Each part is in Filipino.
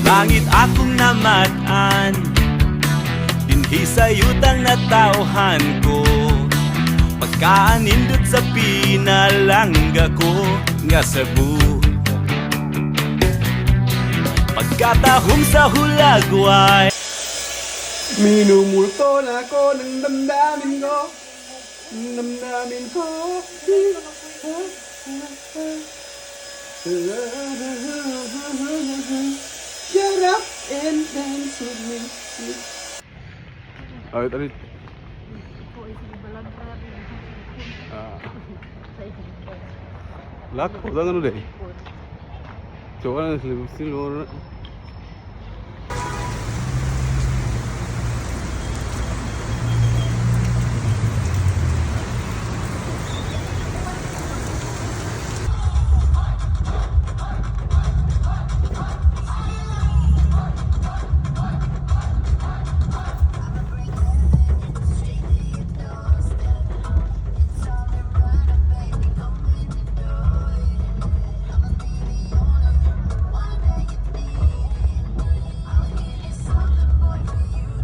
Langit akong namatan, dinhi sa yutang na tauhan ko. Pagkaanindot sa pinalangga ko nga Cebu. Pagkatahom sa hulagway, minumulto na ko ng damdamin ko. Damdamin ko. Shut up and dance with me. Arit. Lak, udah kan udah. Coba nih seluruh.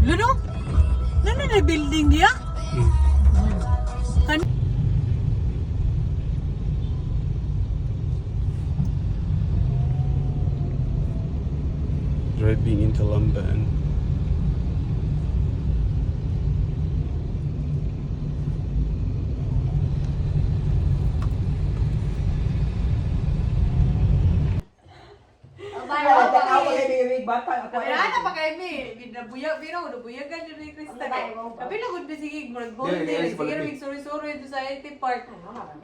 Luno? Luno na building dia? Kan Driving into Lamban. Kaya pa kay mi, nabuyag nabuyagan yun ni Krista. Tapi lagod na sige, mag-holiday, sige rin sorry ito sa IT Park.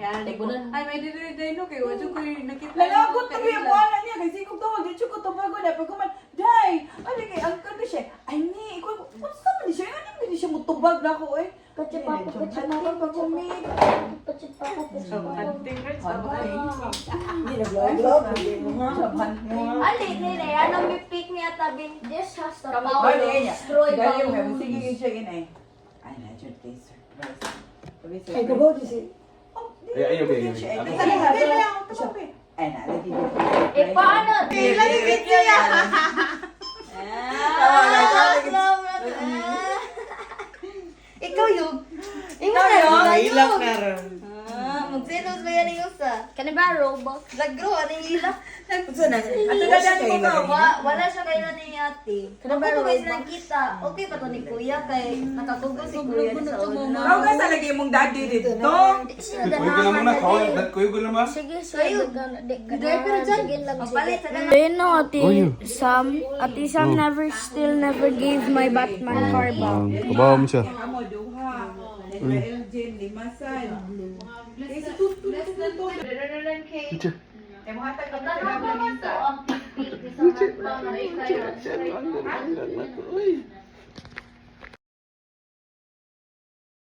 Yan, ay may dire no kay wajo ko nakita. Lalagot na yung wala niya kasi kung tawag dito ko tumago na pag kuman dai ano kay ang kano siya ay ni ko unsa man siya ano hindi siya mutubag na ko eh kasi pa ko pag kumit kasi pa ko Anting right sa hindi na vlog Ali, nile, anong pick niya tabi? This has the kamo power ba to niya destroy dali mo bombs. sige siya inay ay na jud kay surprise Ay, gabaw di si. Ay, okay. ay na lagi Eh, paano? Lagi video ya. Ikaw yung... Ilak na ron. Magselos ba yan yung sa? Kani ba, Robux? Lagro, ano yung ilak? ato na dyan mo ka Wala siya kayo ni ate. Kani ba, Robux? Kita. Okay pa to ni Kuya kay nakatugos si Kuya sa una. Ikaw ka sa lagi mong daddy dito Kuya ko naman. Sige, sige. Pero dyan, magpalit sa ganun. Ayun no, Ate Sam never gave my Batman car back. Kabawa mo siya. amo duha Elgin limasan kasi tutu eh mo hatag ka Tanong ko man to ang pipi. Isa man pa na ikaw.